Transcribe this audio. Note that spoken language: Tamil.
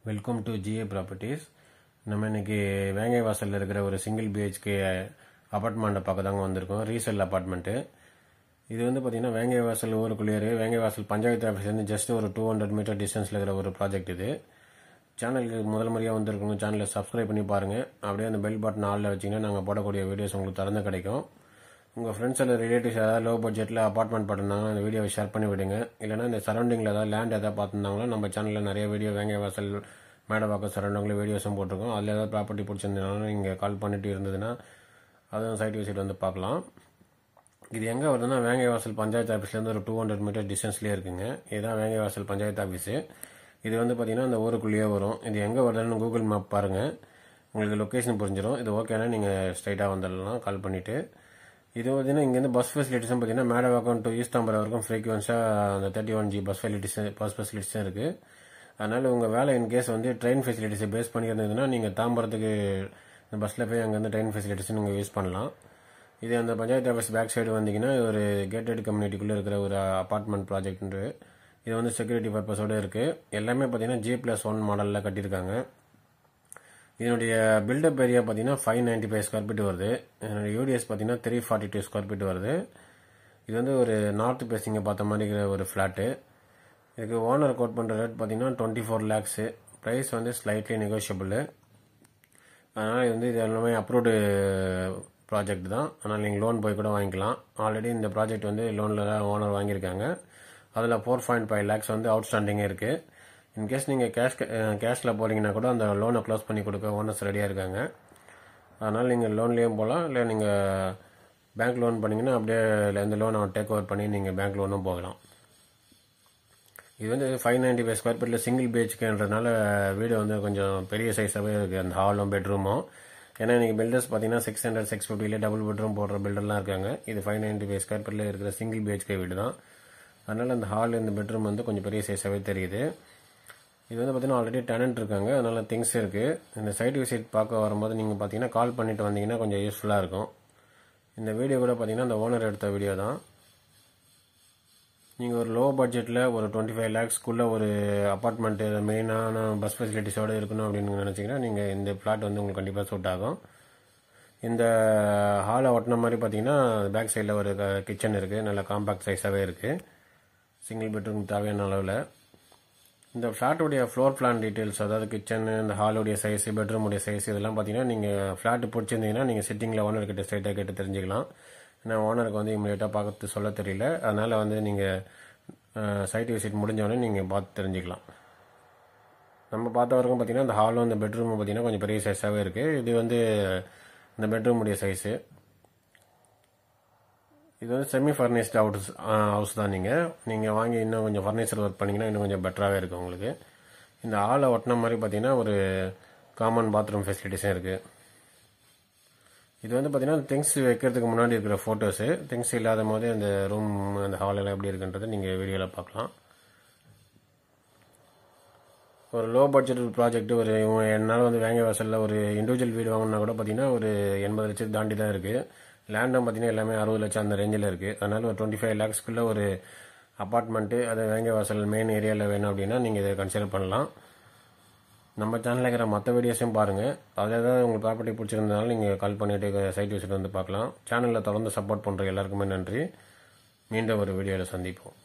Welcome to GA properties. நம்ம இன்னைக்கு வேங்கை வாசலில் இருக்கிற ஒரு சிங்கிள் பிஹெச்கே அப்பார்ட்மெண்ட்டை பார்க்க தாங்க வந்திருக்கோம். Resale apartment. இது வந்து பார்த்தீங்கன்னா வேங்கை வாசல் ஊருக்குள்ளேயே வேங்கை வாசல் பஞ்சாயத்து ஆஃபீஸ்லேருந்து ஜஸ்ட் ஒரு 200 மீட்டர் டிஸ்டன்ஸில் இருக்கிற ஒரு ப்ராஜெக்ட் இது. சேனலுக்கு முதல் முறையாக வந்திருக்கோங்க. சேனலை சப்ஸ்கிரைப் பண்ணி பாருங்கள். அப்படியே அந்த பெல் பட்டன் ஆளில் வச்சிங்கன்னா நாங்கள் போடக்கூடிய வீடியோஸ் உங்களுக்கு திறந்து கிடைக்கும். உங்கள் ஃப்ரெண்ட்ஸ் அல்லது ரிலேட்டிவ்ஸ் ஏதாவது லோ பட்ஜெட்டில் அப்பார்ட்மெண்ட் பார்த்துருந்தாங்கன்னா அந்த வீடியோவை ஷேர் பண்ணி விடுங்க. இல்லைனா இந்த சரௌண்டிங்கில் ஏதாவது லேண்ட் ஏதாவது பார்த்துருந்தாங்களோ நம்ம சேனலில் நிறைய வீடியோ வேங்கை வாசல் மேடவாக்கம் சரௌண்டிங்கில் வீடியோஸும் போட்டிருக்கோம். அதில் ஏதாவது ப்ராப்பர்ட்டி பிடிச்சிருந்ததுனாலும் நீங்கள் கால் பண்ணிட்டு இருந்ததுன்னா அதுவும் சைட் விசிட் வந்து பார்க்கலாம். இது எங்கே வருதுன்னா வேங்கை வாசல் பஞ்சாயத்து ஆஃபீஸ்லேருந்து ஒரு 200 மீட்டர் டிஸ்டன்ஸ்லேயே இருக்குங்க. இதுதான் வேங்கை வாசல் பஞ்சாயத்து ஆஃபீஸு. இது வந்து பார்த்தீங்கன்னா இந்த ஊருக்குள்ளேயே வரும். இது எங்கே வருதுன்னு கூகுள் மேப் பாருங்கள், உங்களுக்கு லொக்கேஷன் புரிஞ்சிடும். இது ஓகேனா நீங்கள் ஸ்ட்ரைட்டாக வந்துடலாம் கால் பண்ணிவிட்டு. இது பார்த்தீங்கன்னா இங்கேருந்து பஸ் ஃபெசிலிட்டிஸும் பார்த்தீங்கன்னா மேடவாக்கம் டு ஈஸ்டாம்பரம் வரைக்கும் ஃப்ரீக்வன்ஸாக அந்த 31G பஸ் ஃபெசிலிட்டிஸும் இருக்குது. அதனால் உங்கள் வேலை இன்கேஸ் வந்து ட்ரெயின் ஃபெசிலிட்டிஸை பேஸ் பண்ணி இருந்ததுன்னா நீங்கள் தாம்பரத்துக்கு இந்த பஸ்ஸில் போய் அங்கேருந்து ட்ரெயின் ஃபெசிலிட்டிஸும் நீங்கள் யூஸ் பண்ணலாம். இது அந்த பஞ்சாயத்து ஆஃபீஸ் பேக் சைடு வந்தீங்கன்னா ஒரு கேட்டட் கம்யூனிட்டிக்குள்ளே இருக்கிற ஒரு அப்பார்ட்மெண்ட் ப்ராஜெக்ட்ன்று. இது வந்து செக்யூரிட்டி பர்பஸோடு இருக்குது. எல்லாமே பார்த்தீங்கன்னா G+1 மாடலில் கட்டியிருக்காங்க. இதனுடைய பில்டப் ஏரியா பார்த்தீங்கன்னா 595 ஸ்கொயர் ஃபீட் வருது. இதனுடைய யூடிஎஸ் பார்த்தீங்கன்னா 342 ஸ்கொயர் ஃபீட் வருது. இது வந்து ஒரு நார்த் பேசிங்கை பார்த்த மாதிரி இருக்கிற ஒரு ஃப்ளாட்டு. இதுக்கு ஓனர் கோட் பண்ணுற ரேட் பார்த்தீங்கன்னா 24 lakhs. ப்ரைஸ் வந்து ஸ்லைட்லி நெகோஷியபிள். அதனால் இது எல்லாமே அப்ரூவ்டு ப்ராஜெக்ட் தான். அதனால் நீங்கள் லோன் போய் கூட வாங்கிக்கலாம். ஆல்ரெடி இந்த ப்ராஜெக்ட் வந்து லோனில் தான் ஓனர் வாங்கியிருக்காங்க. அதில் 4.5 lakhs வந்து அவுட்ஸ்டாண்டிங்கே இருக்குது. இன்கேஸ் நீங்கள் கேஷில் போகிறீங்கன்னா கூட அந்த லோனை க்ளோஸ் பண்ணி கொடுக்க ஓனர்ஸ் ரெடியாக இருக்காங்க. அதனால் நீங்கள் லோன்லேயும் போகலாம், இல்லை நீங்கள் பேங்க் லோன் பண்ணிங்கன்னா அப்படியே இந்த லோனை டேக் ஓவர் பண்ணி நீங்கள் பேங்க் லோனும் போகலாம். இது வந்து 595 ஸ்கொயர் ஃபீட்டில் சிங்கிள் பிஹெச்கேன்றதுனால வீடு வந்து கொஞ்சம் பெரிய சைஸாகவே இருக்குது, அந்த ஹாலும் பெட்ரூமும். ஏன்னா இன்றைக்கி பில்டர்ஸ் பார்த்தீங்கன்னா 600 650 டபுள் பெட்ரூம் போடுற பில்டர்லாம் இருக்காங்க. இது 595 ஸ்கொயர் ஃபீட்டில் இருக்கிற சிங்கிள் பிஹெச்கே வீடு தான். அதனால் அந்த ஹால் இந்த பெட்ரூம் வந்து கொஞ்சம் பெரிய சைஸாகவே தெரியுது. இது வந்து பார்த்தீங்கன்னா ஆல்ரெடி டெனன்ட் இருக்காங்க, அதனால் திங்ஸ் இருக்குது. இந்த சைட் விசிட் பார்க்க வரும்போது நீங்கள் பார்த்தீங்கன்னா கால் பண்ணிட்டு வந்தீங்கன்னா கொஞ்சம் யூஸ்ஃபுல்லாக இருக்கும். இந்த வீடியோ கூட பார்த்தீங்கன்னா அந்த ஓனர் எடுத்த வீடியோ தான். நீங்கள் ஒரு லோ பட்ஜெட்டில் ஒரு 25 lakhsக்குள்ளே ஒரு அப்பார்ட்மெண்ட்டு மெயினான பஸ் ஃபெசிலிட்டிஸோடு இருக்கணும் அப்படின்னு நினச்சிங்கன்னா நீங்கள் இந்த பிளாட் வந்து உங்களுக்கு கண்டிப்பாக சூட் ஆகும். இந்த ஹாலை ஒட்டின மாதிரி பார்த்தீங்கன்னா பேக் சைடில் ஒரு கிச்சன் இருக்குது. நல்ல காம்பேக்ட் சைஸாகவே இருக்குது. சிங்கிள் பெட்ரூம் தேவையான அளவில். இந்த ஃப்ளாட்டுடைய ஃப்ளோர் பிளான் டீட்டெயில்ஸ், அதாவது கிச்சன், இந்த ஹாலுடைய சைஸ், பெட்ரூமுடைய சைஸ், இதெல்லாம் பார்த்தீங்கன்னா நீங்கள் ஃப்ளாட்டு பிடிச்சிருந்தீங்கன்னா நீங்கள் சிட்டிங்கில் ஓனர்கிட்ட ஸ்ட்ரைட்டாக கேட்டு தெரிஞ்சுக்கலாம். ஏன்னா ஓனருக்கு வந்து இமீடியட்டாக பார்த்து சொல்ல தெரியல. அதனால் வந்து நீங்கள் சைட் விசிட் முடிஞ்சவொடனே நீங்கள் பார்த்து தெரிஞ்சுக்கலாம். நம்ம பார்த்த வரைக்கும் பார்த்தீங்கன்னா இந்த ஹாலும் இந்த பெட்ரூமும் பார்த்தீங்கன்னா கொஞ்சம் பெரிய சைஸாகவே இருக்குது. இது வந்து இந்த பெட்ரூமுடைய சைஸு. இது வந்து செமி ஃபர்னிஷ்ட் ஹவுஸ் தான். நீங்கள் வாங்கி இன்னும் கொஞ்சம் ஃபர்னிச்சர் ஒர்க் பண்ணிங்கன்னா இன்னும் கொஞ்சம் பெட்டராகவே இருக்கும் உங்களுக்கு. இந்த ஹாலை ஒட்டின மாதிரி பார்த்தீங்கன்னா ஒரு காமன் பாத்ரூம் ஃபெசிலிட்டிஸும் இருக்குது. இது வந்து பார்த்தீங்கன்னா திங்ஸ் வைக்கிறதுக்கு முன்னாடி இருக்கிற ஃபோட்டோஸு. திங்ஸ் இல்லாத போது அந்த ரூம் அந்த ஹாலெல்லாம் எப்படி இருக்குன்றது நீங்கள் வீடியோவில் பார்க்கலாம். ஒரு லோ பட்ஜெட் ப்ராஜெக்ட் ஒரு என்னால் வந்து வேங்கை வாசலில் ஒரு இண்டிவிஜுவல் வீடு வாங்கினா கூட பார்த்தீங்கன்னா ஒரு 80 லட்சம் தாண்டி தான் இருக்குது. லேண்டும் பார்த்தீங்கன்னா எல்லாமே 60 லட்சம் அந்த ரேஞ்சில் இருக்குது. அதனால் ஒரு 25 lakhsக்குள்ளே ஒரு அப்பார்ட்மெண்ட்டு அது வேங்கை வாசல் மெயின் ஏரியாவில் வேணும் அப்படின்னா நீங்கள் இதை கன்சிடர் பண்ணலாம். நம்ம சேனலில் இருக்கிற மற்ற வீடியோஸையும் பாருங்கள். அதில் ஏதாவது உங்களுக்கு ப்ராப்பர்ட்டி பிடிச்சிருந்தாலும் நீங்கள் கால் பண்ணிவிட்டு சைட் விசிட் வந்து பார்க்கலாம். சேனலில் தொடர்ந்து சப்போர்ட் பண்ணுற எல்லாருக்குமே நன்றி. மீண்டும் ஒரு வீடியோவில் சந்திப்போம்.